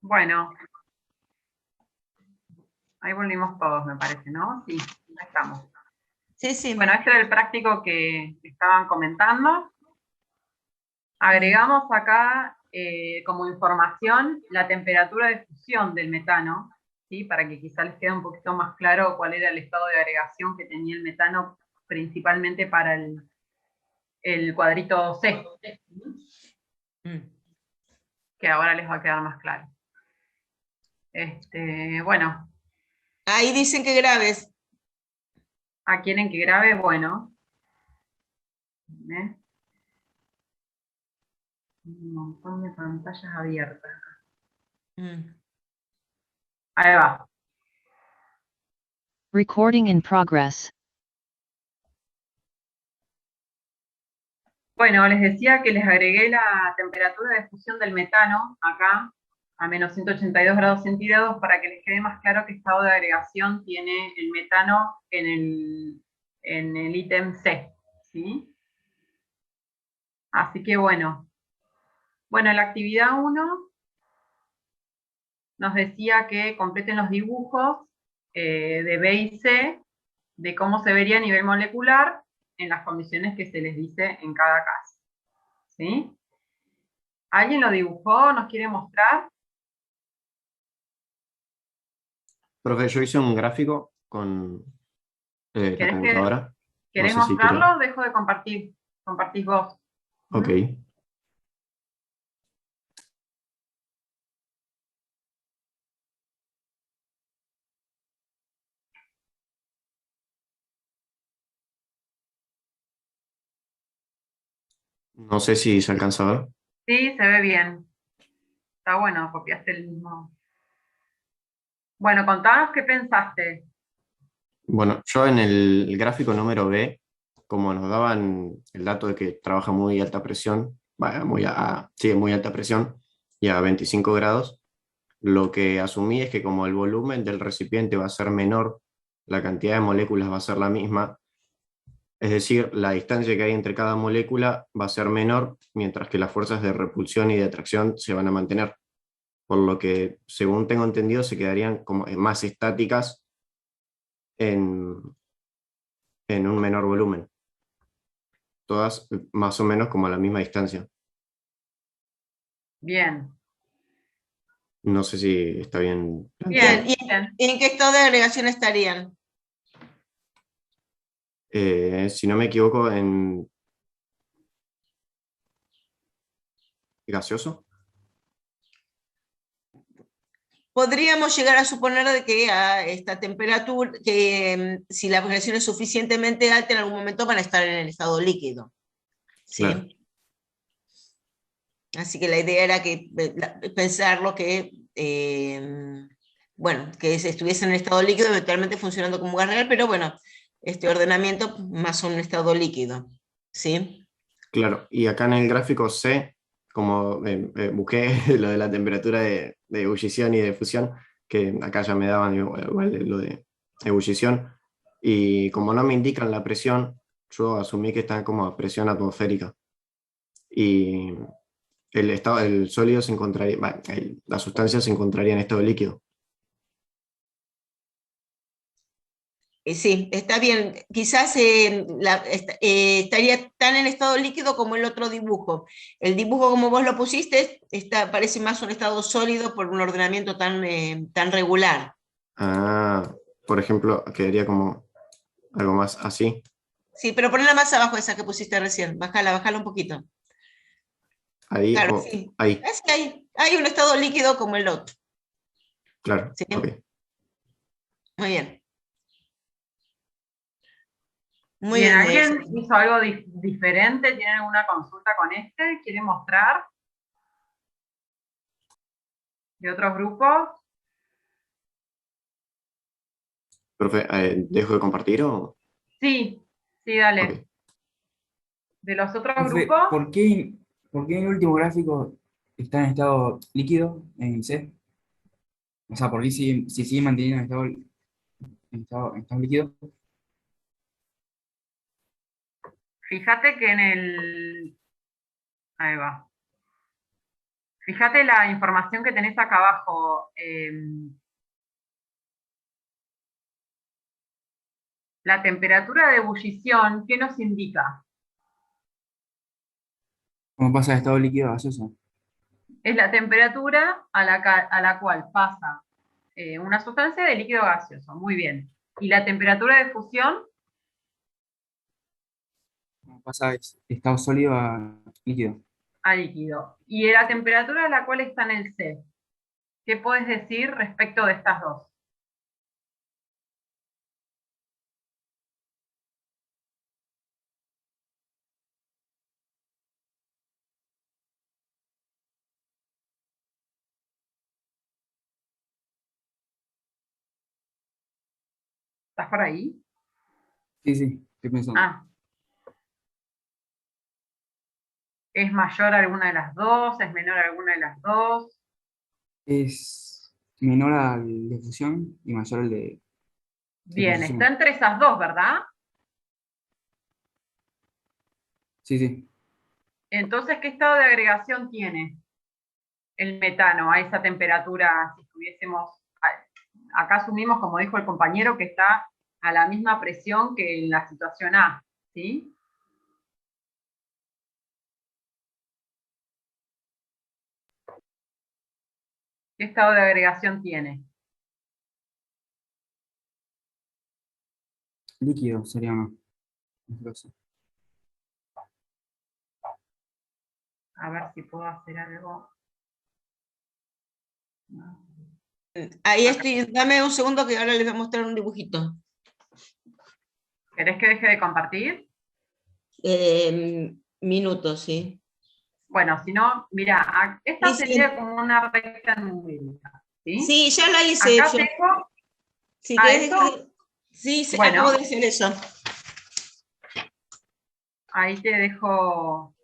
Bueno, ahí volvimos todos, me parece, ¿no? Sí, ahí estamos. Sí, sí. Bueno, este era el práctico que estaban comentando. Agregamos acá como información la temperatura de fusión del metano, ¿sí? Para que quizá les quede un poquito más claro cuál era el estado de agregación que tenía el metano, principalmente para el cuadrito C, que ahora les va a quedar más claro. Bueno. Ahí dicen que grabes. ¿Quieren que grabe? Bueno. Un montón de pantallas abiertas. Ahí va. Recording in progress. Bueno, les decía que les agregué la temperatura de fusión del metano acá a menos 182 grados centígrados para que les quede más claro qué estado de agregación tiene el metano en el ítem C, ¿sí? Así que bueno. Bueno, en la actividad 1 nos decía que completen los dibujos de B y C de cómo se vería a nivel molecular en las condiciones que se les dice en cada caso. ¿Sí? ¿Alguien lo dibujó? ¿Nos quiere mostrar? Profe, yo hice un gráfico con la computadora. ¿Querés No sé si mostrarlo? quiere. Dejo de compartir. Compartís vos. Ok. No sé si se alcanza a ver. Sí, se ve bien. Está bueno, copiaste el mismo. Bueno, contanos qué pensaste. Bueno, yo en el gráfico número B, como nos daban el dato de que trabaja muy alta presión, sí, muy alta presión y a 25 grados, lo que asumí es que como el volumen del recipiente va a ser menor, la cantidad de moléculas va a ser la misma, es decir, la distancia que hay entre cada molécula va a ser menor, mientras que las fuerzas de repulsión y de atracción se van a mantener, por lo que, según tengo entendido, se quedarían como más estáticas en, en un menor volumen, todas más o menos como a la misma distancia. Bien. No sé si está bien Bien, planteado. bien. ¿Y en qué estado de agregación estarían? Si no me equivoco, en gaseoso. Podríamos llegar a suponer de que a esta temperatura, que si la agregación es suficientemente alta, en algún momento van a estar en el estado líquido. ¿Sí? Claro. Así que la idea era que pensarlo que, bueno, que estuviese en estado líquido, eventualmente funcionando como gas real, pero bueno, este ordenamiento más un estado líquido. ¿Sí? Claro, y acá en el gráfico C, como busqué lo de la temperatura de ebullición y de fusión, que acá ya me daban igual lo de ebullición, y como no me indican la presión, yo asumí que están como a presión atmosférica. Y el sólido se encontraría, la sustancia se encontraría en estado líquido. Sí, está bien. Quizás estaría tan en estado líquido como el otro dibujo. El dibujo, como vos lo pusiste, parece más un estado sólido por un ordenamiento tan regular. Ah, por ejemplo, quedaría como algo más así. Sí, pero ponela más abajo esa que pusiste recién. Bájala un poquito. Ahí Claro, o sí. ahí. Es que hay un estado líquido como el otro. Claro, ¿Sí? ok. Muy bien. Muy Bien, bien. ¿alguien hizo algo diferente? ¿Tiene alguna consulta con este? ¿Quiere mostrar? ¿De otros grupos? Profe, ¿dejo de compartir o...? Sí, sí, dale. Ok. ¿De los otros Profe, grupos? ¿por qué en el último gráfico está en estado líquido en C? O sea, ¿por qué si sigue manteniendo en estado líquido? Fíjate que en el... Ahí va. Fíjate la información que tenés acá abajo. La temperatura de ebullición, ¿qué nos indica? ¿Cómo pasa de estado líquido a gaseoso? Es la temperatura a la cual pasa una sustancia de líquido a gaseoso. Muy bien. ¿Y la temperatura de fusión? ¿Cómo pasa de estado sólido a líquido? A líquido. ¿Y la temperatura a la cual está en el C? ¿Qué puedes decir respecto de estas dos? ¿Estás por ahí? Sí, sí, estoy pensando. Ah, ¿es mayor alguna de las dos? ¿Es menor alguna de las dos? Es menor al de fusión y mayor al de Bien, está ebullición. entre esas dos, ¿verdad? Sí, sí. Entonces, ¿qué estado de agregación tiene el metano a esa temperatura? Si estuviésemos, acá asumimos, como dijo el compañero, que está a la misma presión que en la situación A, ¿sí? ¿Qué estado de agregación tiene? Líquido sería más. A ver si puedo hacer algo. No. Ahí estoy, dame un segundo que ahora les voy a mostrar un dibujito. ¿Querés que deje de compartir? Minutos, sí. Bueno, si no, mira, esta Sí, sería sí. como una recta numérica, ¿sí? Sí, ya la hice Acá yo. tengo, Si a querés eso, dejar sí, sí, acabo bueno, de hacer eso. ahí te dejo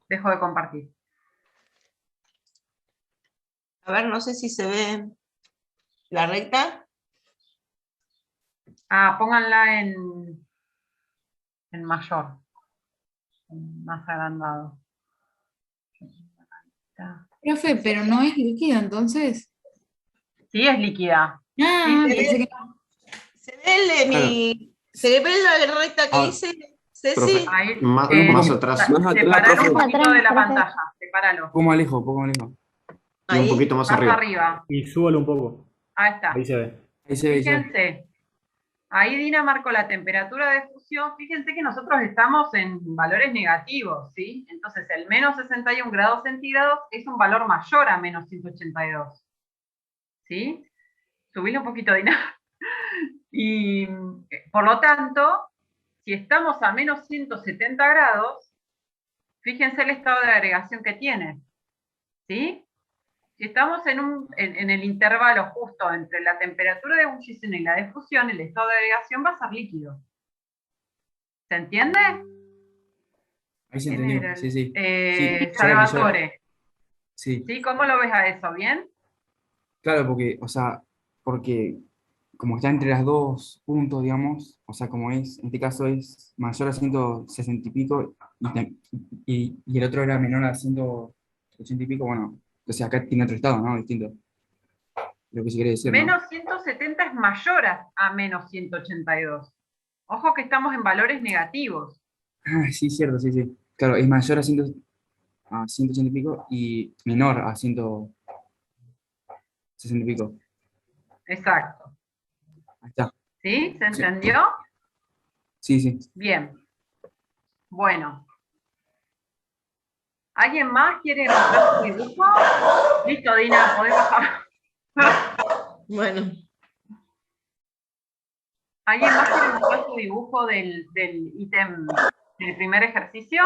de compartir. A ver, no sé si se ve la recta. Ah, pónganla en mayor, más agrandado. Profe, pero no es líquido, entonces. Sí, es líquida. Sí, Ah, ¿Se sí. pensé que ve, se ve Claro. se ve la recta que Ah, hice, Profe, Ceci? Ahí, un poco más atrás, más atrás, separalo un profe. poquito de la profe. pantalla, Un sepáralo. poco más lejos, un poco más lejos. y un Ahí. poquito más Más arriba. arriba. Y súbalo un poco. Ahí Ahí está. se ve. Ahí se ve, ahí se ve. Fíjense, ahí Dina marcó la temperatura de fusión. Fíjense que nosotros estamos en valores negativos, ¿sí? Entonces el menos 61 grados centígrados es un valor mayor a menos 182. ¿Sí? Subile un poquito, Dina. Y por lo tanto, si estamos a menos 170 grados, fíjense el estado de agregación que tiene. ¿Sí? Si estamos en el intervalo justo entre la temperatura de ebullición y la de fusión, el estado de agregación va a ser líquido. ¿Se entiende? Ahí se ¿Quién entendió. era Sí, el? sí. Sí, Salvatore. Sí. ¿Sí? ¿Cómo lo ves a eso? ¿Bien? Claro, porque, o sea, porque como está entre las dos puntos, digamos, o sea, como es, en este caso es mayor a 160 y pico, y el otro era menor a 180 y pico, bueno, entonces acá tiene otro estado, ¿no? Distinto. Lo que se quiere decir, ¿no? Menos 170 es mayor a menos 182. Ojo que estamos en valores negativos. Ah, sí, cierto, sí, sí. Claro, es mayor a 180 y pico y menor a 160 y pico. Exacto. Ahí está. ¿Sí? ¿Se Sí, entendió? sí, sí. Bien. Bueno. ¿Alguien más quiere mostrar su dibujo? Listo, Dina, podés bajar. Bueno, ¿Alguien más quiere mostrar su dibujo del ítem del primer ejercicio?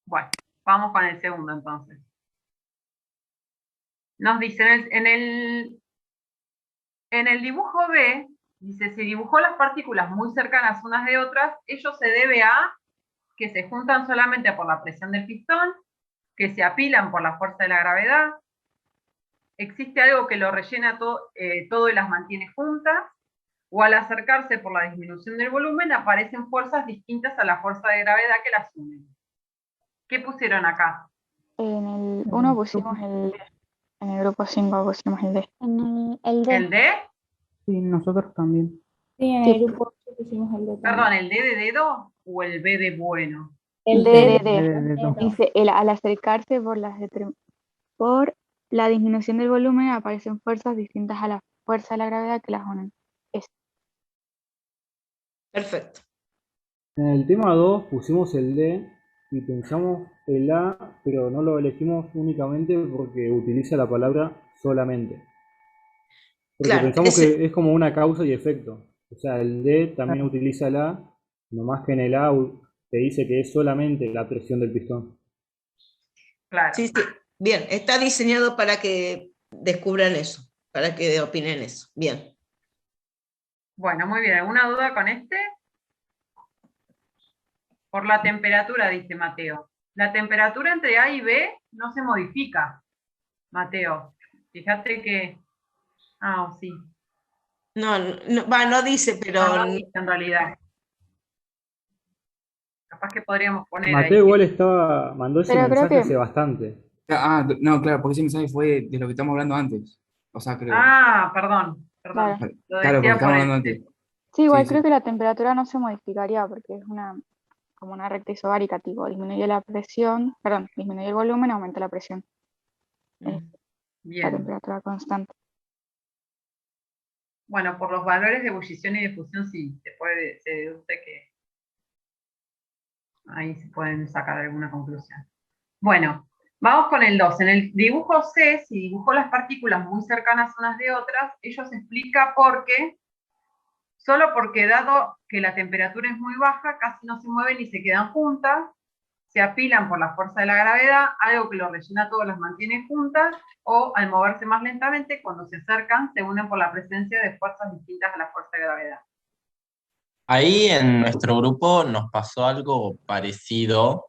Bueno, vamos con el segundo entonces. Nos dice, en el dibujo B, dice, se dibujó las partículas muy cercanas unas de otras, ello se debe a que se juntan solamente por la presión del pistón, que se apilan por la fuerza de la gravedad, existe algo que lo rellena todo y las mantiene juntas, o al acercarse por la disminución del volumen aparecen fuerzas distintas a la fuerza de gravedad que las unen. ¿Qué pusieron acá? En el 1 pusimos en el grupo 5 pusimos el D. En el D. ¿El D? Sí, nosotros también. Sí, en Sí. el grupo 8 pusimos el D Perdón, también. ¿el D de dedo o el B de bueno? El D, D. D. Dice, al acercarse por la disminución del volumen aparecen fuerzas distintas a la fuerza de la gravedad que las unen. Perfecto. En el tema 2 pusimos el D y pensamos el A, pero no lo elegimos únicamente porque utiliza la palabra solamente. Porque Claro, pensamos ese- que es como una causa y efecto. O sea, el D también utiliza el A, nomás que en el A te dice que es solamente la presión del pistón. Claro. sí, sí. Bien, está diseñado para que descubran eso, para que opinen eso. Bien. Bueno, muy bien. ¿Alguna duda con este? Por la temperatura, dice Mateo. La temperatura entre A y B no se modifica, Mateo. Fíjate que... Ah, sí. No dice, pero No dice en realidad. Capaz que podríamos poner Mateo ahí. igual mandó ese Pero creo mensaje que- hace bastante. No, claro, porque ese mensaje fue de lo que estamos hablando antes. O sea, creo. Ah, perdón. Claro. Lo Claro, porque decía estamos por hablando el... antes. Sí, igual Sí, creo sí. que la temperatura no se modificaría porque es como una recta isobárica, tipo, disminuye la presión, perdón, disminuye el volumen, aumenta la presión. La Bien. temperatura constante. Bueno, por los valores de ebullición y difusión sí, se deduce que ahí se pueden sacar alguna conclusión. Bueno, vamos con el 2. En el dibujo C, si dibujó las partículas muy cercanas unas de otras, ello se explica solo porque dado que la temperatura es muy baja, casi no se mueven y se quedan juntas, se apilan por la fuerza de la gravedad, algo que lo rellena todo, las mantiene juntas, o al moverse más lentamente, cuando se acercan, se unen por la presencia de fuerzas distintas a la fuerza de gravedad. Ahí en nuestro grupo nos pasó algo parecido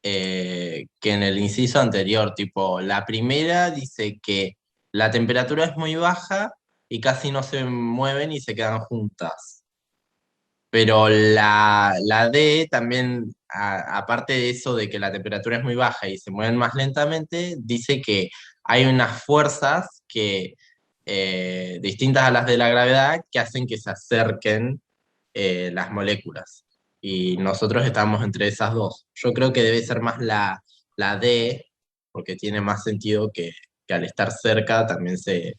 que en el inciso anterior, tipo, la primera dice que la temperatura es muy baja y casi no se mueven y se quedan juntas. Pero la D también, aparte de eso de que la temperatura es muy baja y se mueven más lentamente, dice que hay unas fuerzas distintas a las de la gravedad que hacen que se acerquen las moléculas. Y nosotros estamos entre esas dos. Yo creo que debe ser más la D, porque tiene más sentido que al estar cerca también se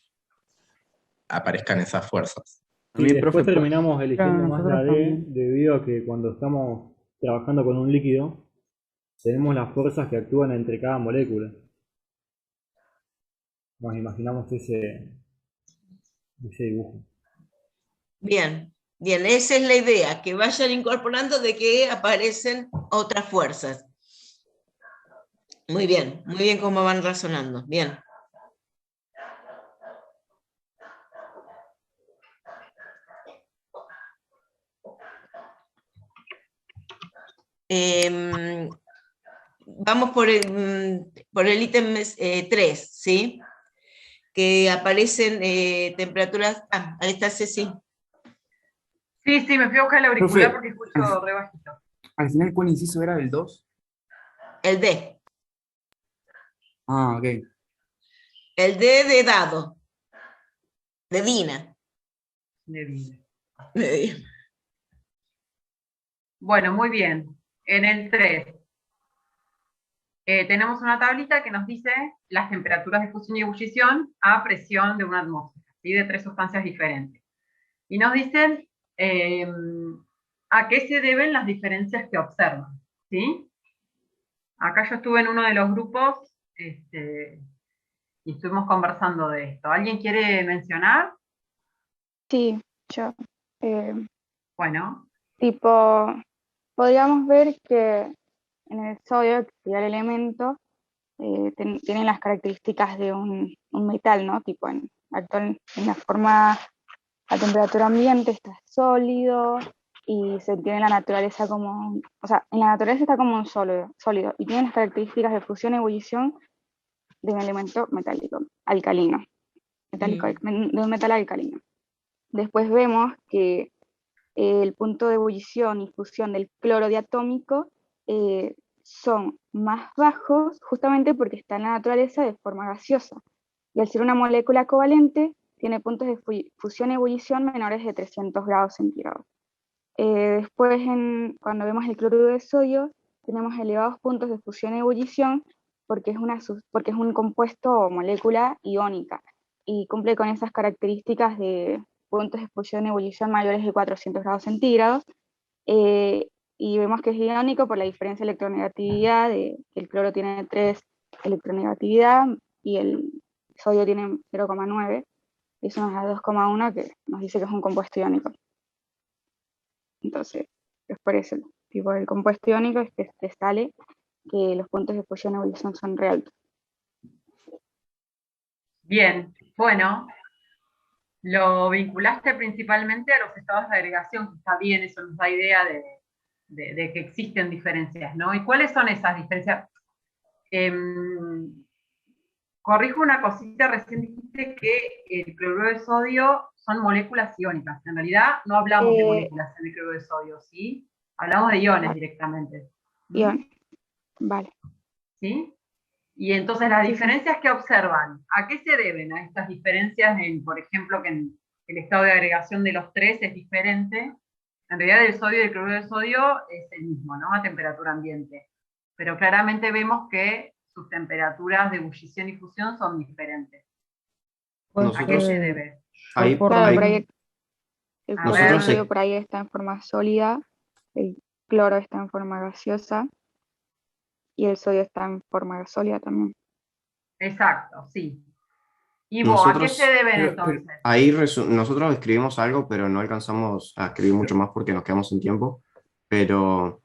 aparezcan esas fuerzas. Y También, después profe, terminamos eligiendo Claro, más la nosotros D también. debido a que cuando estamos trabajando con un líquido, tenemos las fuerzas que actúan entre cada molécula. Nos imaginamos ese dibujo. bien, bien, esa es la idea, que vayan incorporando de que aparecen otras fuerzas. Muy bien cómo van razonando. Bien. Vamos por el ítem 3, ¿sí? Que aparecen temperaturas... Ah, ahí está Ceci. Sí, me fui a buscar el auricular Profe, porque escucho re bajito. Al final, ¿cuál inciso era el 2? El D. Ah, ok. El D de dado. De Dina. Bueno, muy bien. En el 3 tenemos una tablita que nos dice las temperaturas de fusión y ebullición a presión de una atmósfera, ¿sí? De 3 sustancias diferentes. Y nos dicen a qué se deben las diferencias que observan, ¿sí? Acá yo estuve en uno de los grupos y estuvimos conversando de esto. ¿Alguien quiere mencionar? Sí, yo. Bueno. Tipo, podríamos ver que en el sodio, que sería el elemento, tienen las características de un metal, ¿no? Tipo, en la forma, a temperatura ambiente está sólido y se tiene la naturaleza como, o sea, en la naturaleza está como un sólido y tiene las características de fusión y ebullición de un elemento metálico, alcalino, de un metal alcalino. después vemos que el punto de ebullición y fusión del cloro diatómico son más bajos justamente porque está en la naturaleza de forma gaseosa. Y al ser una molécula covalente, tiene puntos de fusión y ebullición menores de 300 grados centígrados. Después, cuando vemos el cloruro de sodio, tenemos elevados puntos de fusión y ebullición porque es un compuesto o molécula iónica y cumple con esas características de puntos de fusión y ebullición mayores de 400 grados centígrados. Y vemos que es iónico por la diferencia de electronegatividad, que el cloro tiene 3 electronegatividad y el sodio tiene 0,9, y eso nos da 2,1, que nos dice que es un compuesto iónico. Entonces, es por eso, tipo, el compuesto iónico es que te sale que los puntos de fusión y ebullición son re altos. Bien, bueno, lo vinculaste principalmente a los estados de agregación, que está bien, eso nos da idea de que existen diferencias, ¿no? ¿Y cuáles son esas diferencias? Corrijo una cosita, recién dijiste que el cloruro de sodio son moléculas iónicas. En realidad no hablamos de moléculas en el cloruro de sodio, ¿sí? Hablamos de iones directamente. Iones, vale. ¿Sí? Y entonces las diferencias que observan, ¿a qué se deben a estas diferencias por ejemplo, que el estado de agregación de los tres es diferente? En realidad el sodio y el cloruro de sodio es el mismo, ¿no? A temperatura ambiente. Pero claramente vemos que sus temperaturas de ebullición y fusión son diferentes. ¿A qué se debe? Ahí, Claro, por ahí el cloruro de nosotros sodio por ahí está en forma sólida, el cloro está en forma gaseosa y el sodio está en forma sólida también. Exacto, sí. ¿Y vos, a qué se deben entonces? Ahí nosotros escribimos algo, pero no alcanzamos a escribir mucho más porque nos quedamos sin tiempo, pero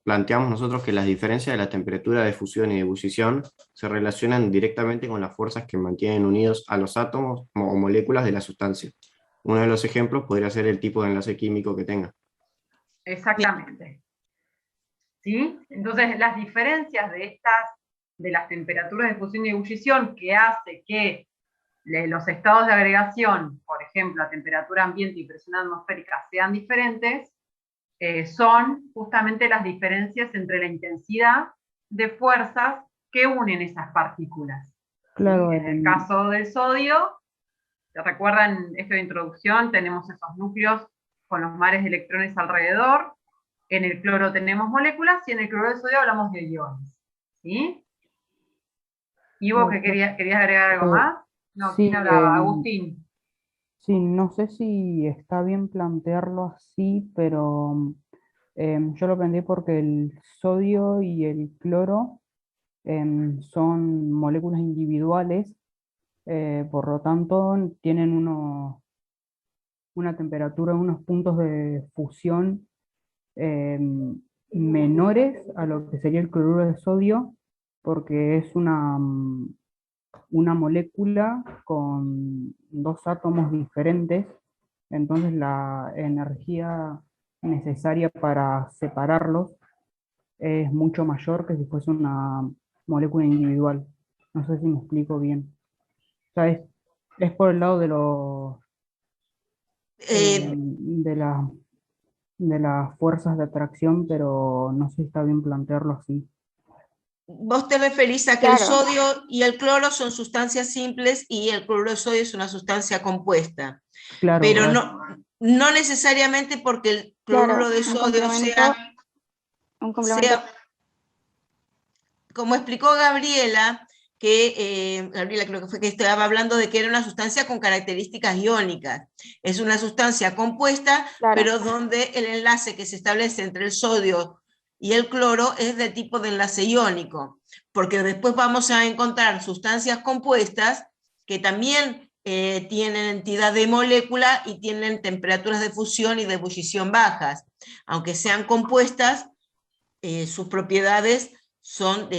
planteamos nosotros que las diferencias de la temperatura de fusión y de ebullición se relacionan directamente con las fuerzas que mantienen unidos a los átomos o moléculas de la sustancia. Uno de los ejemplos podría ser el tipo de enlace químico que tenga. Exactamente. ¿Sí? Entonces, las diferencias de las temperaturas de fusión y ebullición que hace que los estados de agregación, por ejemplo, a temperatura ambiente y presión atmosférica, sean diferentes, son justamente las diferencias entre la intensidad de fuerzas que unen esas partículas. Claro, ¿Sí? En el caso del sodio, ¿se recuerdan esto de introducción? Tenemos esos núcleos con los mares de electrones alrededor. En el cloro tenemos moléculas y en el cloruro de sodio hablamos de iones. ¿Sí? ¿Y vos que querías agregar algo más? No, sí, ¿quién hablaba? Agustín. sí, no sé si está bien plantearlo así, pero yo lo aprendí porque el sodio y el cloro son moléculas individuales, por lo tanto tienen una temperatura, unos puntos de fusión menores a lo que sería el cloruro de sodio, porque es una molécula con dos átomos diferentes, entonces la energía necesaria para separarlos es mucho mayor que si fuese una molécula individual. No sé si me explico bien. O sea, es por el lado de los de las fuerzas de atracción, pero no sé si está bien plantearlo así. Vos te referís a que el sodio y el cloro son sustancias simples y el cloruro de sodio es una sustancia compuesta. Claro, pero no necesariamente porque el cloruro de sodio sea, como explicó Gabriela, Gabriela creo que fue que estaba hablando de que era una sustancia con características iónicas. Es una sustancia compuesta, pero donde el enlace que se establece entre el sodio y el cloro es de tipo de enlace iónico, porque después vamos a encontrar sustancias compuestas que también tienen entidad de molécula y tienen temperaturas de fusión y de ebullición bajas. Aunque sean compuestas, sus propiedades son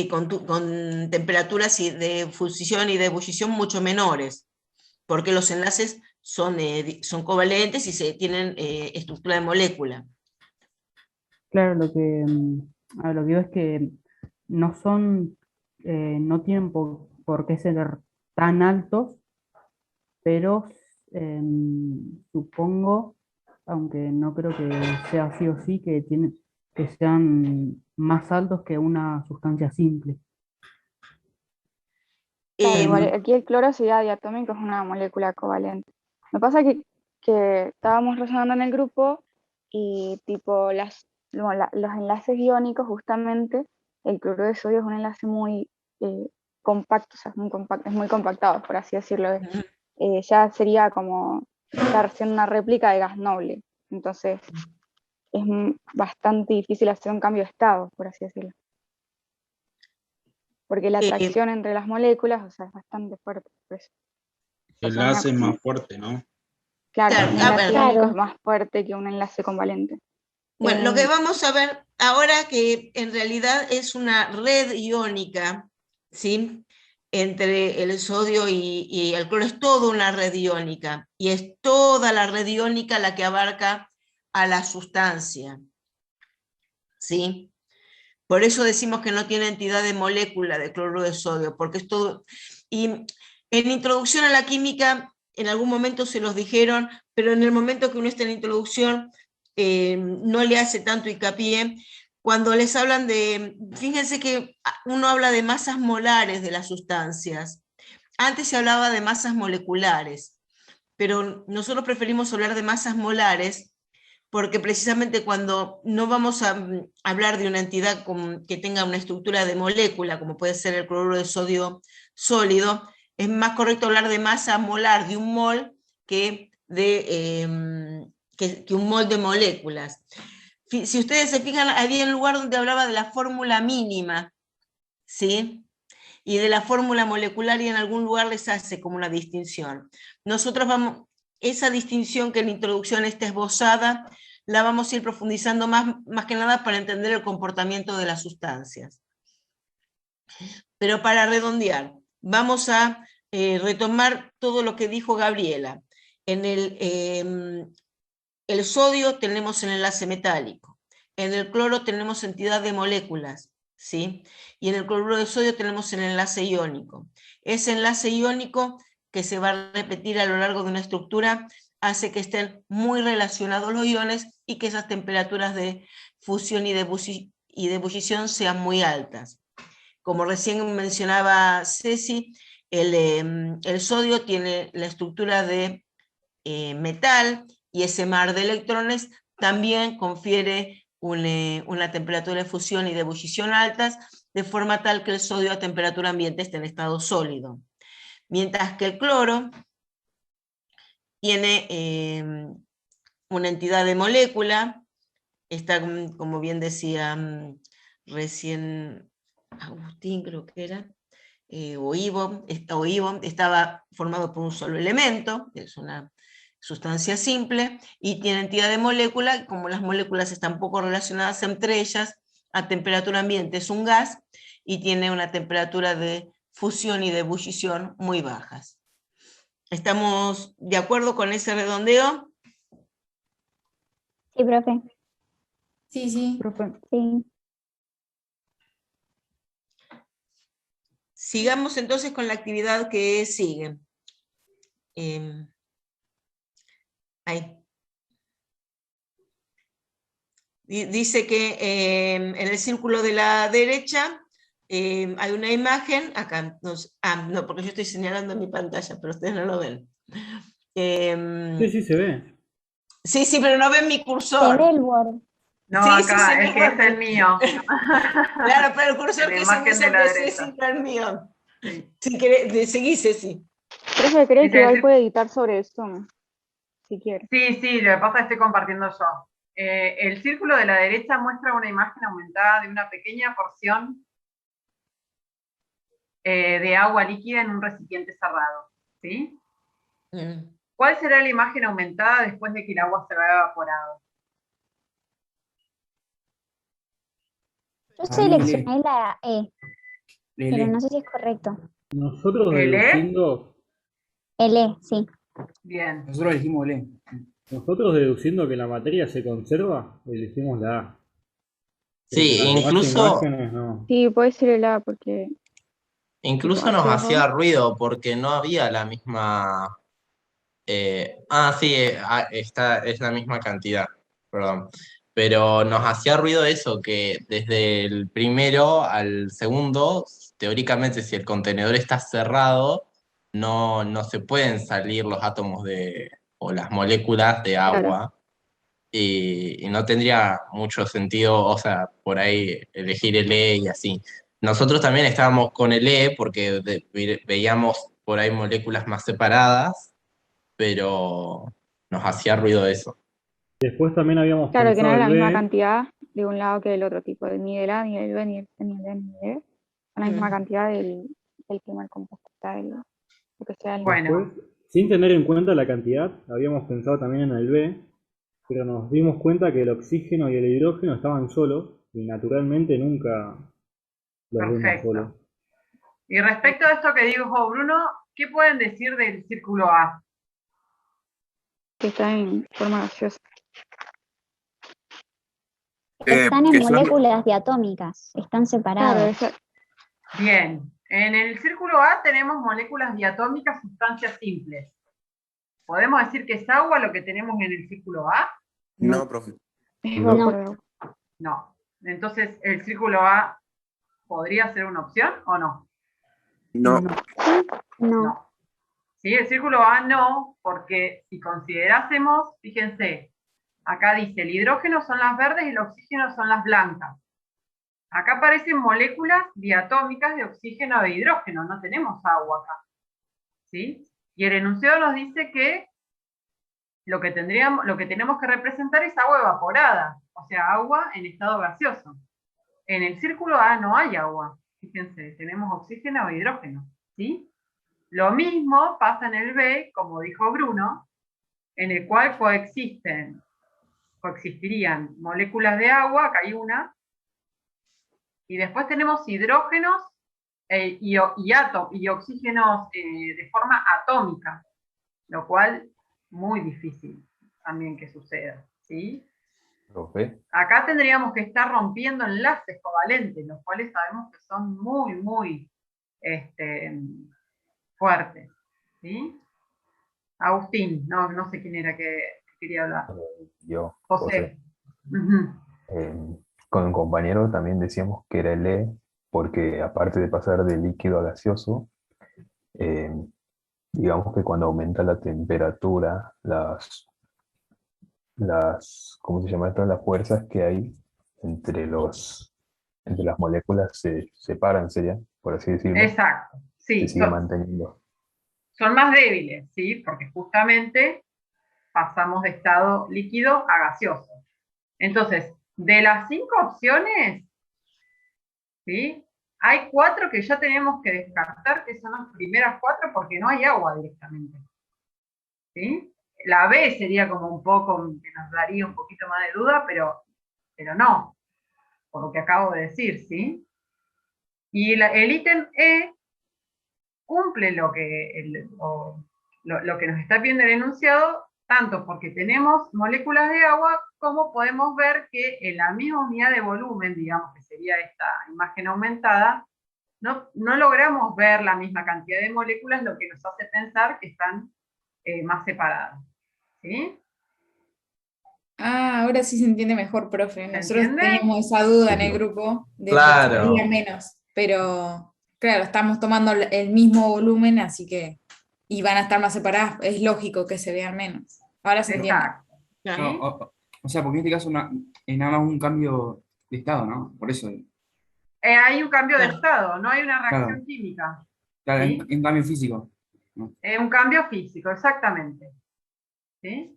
con temperaturas de fusión y de ebullición mucho menores, porque los enlaces son covalentes y tienen estructura de molécula. Claro, lo que digo es que no tienen por qué ser tan altos, pero supongo, aunque no creo que sea sí o sí, que sean más altos que una sustancia simple. Claro, igual Em, aquí el cloro sería diatómico, es una molécula covalente. Me pasa que estábamos razonando en el grupo y tipo los enlaces iónicos, justamente, el cloruro de sodio es un enlace muy compacto, o sea, es muy compactado, por así decirlo. Ya sería como estar haciendo una réplica de gas noble. Entonces, es bastante difícil hacer un cambio de estado, por así decirlo. Porque la eh, atracción entre las moléculas, o sea, es bastante fuerte. Por eso. O El sea, enlace es más fuerte, ¿no? claro, claro, un a enlace ver, iónico es Claro. más fuerte que un enlace covalente. bueno, lo que vamos a ver ahora que en realidad es una red iónica, ¿sí? Entre el sodio y el cloro, es toda una red iónica, y es toda la red iónica la que abarca a la sustancia, ¿sí? Por eso decimos que no tiene entidad de molécula de cloruro de sodio, porque es todo. Y en introducción a la química, en algún momento se los dijeron, pero en el momento que uno está en introducción, no le hace tanto hincapié. Cuando les hablan de, fíjense que uno habla de masas molares de las sustancias. Antes se hablaba de masas moleculares, pero nosotros preferimos hablar de masas molares porque precisamente cuando no vamos a hablar de una entidad que tenga una estructura de molécula, como puede ser el cloruro de sodio sólido, es más correcto hablar de masa molar de un mol que un mol de moléculas. Si ustedes se fijan, había un lugar donde hablaba de la fórmula mínima, ¿sí? Y de la fórmula molecular, y en algún lugar les hace como una distinción. Nosotros vamos, esa distinción que en la introducción está esbozada, la vamos a ir profundizando más que nada para entender el comportamiento de las sustancias. Pero para redondear, vamos a retomar todo lo que dijo Gabriela. En el sodio tenemos el enlace metálico, en el cloro tenemos entidad de moléculas, ¿sí? Y en el cloruro de sodio tenemos el enlace iónico. Ese enlace iónico que se va a repetir a lo largo de una estructura hace que estén muy relacionados los iones y que esas temperaturas de fusión y de ebullición sean muy altas. Como recién mencionaba Ceci, el sodio tiene la estructura de metal, y ese mar de electrones también confiere una temperatura de fusión y de ebullición altas, de forma tal que el sodio a temperatura ambiente esté en estado sólido. Mientras que el cloro tiene una entidad de molécula, está, como bien decía recién Agustín, creo que era, o Ivo, estaba formado por un solo elemento, es una sustancia simple, y tiene entidad de molécula, y como las moléculas están poco relacionadas entre ellas, a temperatura ambiente es un gas, y tiene una temperatura de fusión y de ebullición muy bajas. ¿Estamos de acuerdo con ese redondeo? Sí, profe. Sí. Profe, Sí. Sigamos entonces con la actividad que sigue. Ahí. Dice que en el círculo de la derecha hay una imagen, acá, no, porque yo estoy señalando en mi pantalla, pero ustedes no lo ven. Sí, se ve. Sí, pero no ven mi Se cursor. ve el Word. No, Sí, acá, se ve el que es el mío. Claro, pero el cursor La que se imagen usa de la de derecha. Ceci no es mío. Sí. Si querés, seguí, Ceci. Profe, cree Dice, que igual puede editar sobre Zoom, si quiere. Sí, lo que pasa es que estoy compartiendo yo. El círculo de la derecha muestra una imagen aumentada de una pequeña porción de agua líquida en un recipiente cerrado, ¿sí? ¿Cuál será la imagen aumentada después de que el agua se haya evaporado? Yo Para mí, seleccioné la E, pero no sé si es correcto. Nosotros ¿El E? deduciendo, El E, sí. Bien. Nosotros elegimos el E. nosotros deduciendo que la materia se conserva, elegimos la A. Pero Sí, con las demás incluso, imágenes no. Sí, puede ser el A, porque tipo, incluso nos hacia hacía abajo. ruido porque no había la misma Sí, es la misma cantidad, perdón. Pero nos hacía ruido eso, que desde el primero al segundo, teóricamente si el contenedor está cerrado, no se pueden salir los átomos o las moléculas de Claro. agua, y no tendría mucho sentido, o sea, por ahí elegir el E y así. Nosotros también estábamos con el E porque veíamos por ahí moléculas más separadas, pero nos hacía ruido eso. Después también habíamos Claro, que no pensado era la el misma B, cantidad de un lado que del otro, tipo, ni del A, ni del B, ni del C, ni del D, ni del E. Son la misma cantidad del primer compuesto, o sea, lo que sea el después, sin tener en cuenta la cantidad, habíamos pensado también en el B, pero nos dimos cuenta que el oxígeno y el hidrógeno estaban solos y naturalmente nunca los vemos Perfecto. solos. Y respecto a esto que dijo Bruno, ¿qué pueden decir del círculo A? que está en forma gaseosa. Están en que son- moléculas diatómicas, están separadas. Claro, Bien, en el círculo A tenemos moléculas diatómicas, sustancias simples. ¿Podemos decir que es agua lo que tenemos en el círculo A? No, profe. No. No. Entonces, ¿el círculo A podría ser una opción o no? No. No. Sí, el círculo A no, porque si considerásemos, fíjense, acá dice el hidrógeno son las verdes y el oxígeno son las blancas. Acá aparecen moléculas diatómicas de oxígeno e hidrógeno, no tenemos agua acá. ¿Sí? Y el enunciado nos dice que lo que tenemos que representar es agua evaporada, o sea, agua en estado gaseoso. En el círculo A no hay agua, fíjense, tenemos oxígeno e hidrógeno, ¿sí? Lo mismo pasa en el B, como dijo Bruno, en el cual coexistirían moléculas de agua, acá hay una, y después tenemos hidrógenos y oxígenos de forma atómica, lo cual muy difícil también que suceda, ¿sí? Profe, Acá tendríamos que estar rompiendo enlaces covalentes, los cuales sabemos que son muy, muy fuertes, ¿sí? Agustín, no sé quién era que quería hablar. yo, José. Con un compañero también decíamos que era el E, porque aparte de pasar de líquido a gaseoso, eh, digamos que cuando aumenta la temperatura, ¿cómo se llama esto? Las fuerzas que hay entre las moléculas se separan, sería, por así decirlo. Exacto, sí. Se sigue manteniendo. Son más débiles, ¿sí? Porque justamente pasamos de estado líquido a gaseoso. Entonces, de las 5 opciones, ¿sí? Hay 4 que ya tenemos que descartar, que son las primeras 4, porque no hay agua directamente. ¿Sí? La B sería como un poco, que nos daría un poquito más de duda, pero no, por lo que acabo de decir, ¿sí? Y el ítem E cumple lo que nos está pidiendo el enunciado, tanto porque tenemos moléculas de agua, como podemos ver que en la misma unidad de volumen, digamos que sería esta imagen aumentada, no logramos ver la misma cantidad de moléculas, lo que nos hace pensar que están más separadas. ¿Sí? Ah, ahora sí se entiende mejor, profe. Nosotros entiende? teníamos esa duda en el grupo de Claro. que había menos, pero claro, estamos tomando el mismo volumen, así que y van a estar más separadas, es lógico que se vean menos. Ahora se entiende. No, o sea, porque en este caso es nada más un cambio de estado, ¿no? Por eso. Hay un cambio de estado, no hay una reacción Claro. química. Claro, ¿Sí? en cambio físico. ¿no? Un cambio físico, exactamente. ¿Sí?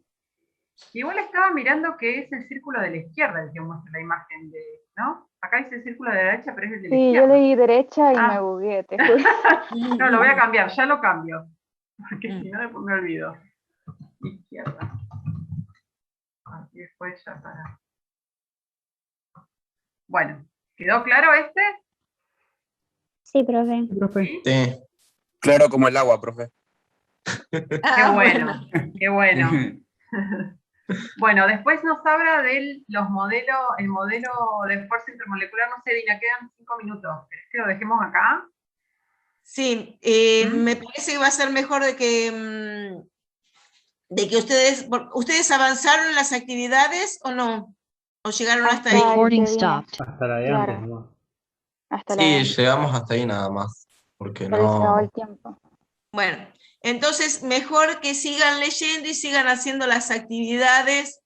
Igual estaba mirando que es el círculo de la izquierda el que muestra la imagen de, ¿no? Acá dice el círculo de la derecha, pero es el de la Sí, izquierda. yo leí derecha y me bugué, te juro. No, lo voy a cambiar, ya lo cambio. Porque si no, después me olvido. Izquierda. Aquí después ya para. Bueno, ¿quedó claro este? Sí, profe. Sí. Claro como el agua, profe. Qué bueno, qué bueno. Bueno, después nos habla de el modelo de esfuerzo intermolecular, no sé, Dina, quedan 5 minutos. ¿Querés que lo dejemos acá? Sí, me parece que va a ser mejor de que de que ustedes avanzaron en las actividades o no, o llegaron hasta ahí. Recording stopped. Hasta la de Claro. antes, ¿no? Hasta la Sí, llegamos hasta ahí nada más, porque pero se acabó no... el tiempo. Bueno, entonces mejor que sigan leyendo y sigan haciendo las actividades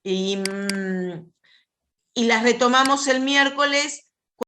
y las retomamos el miércoles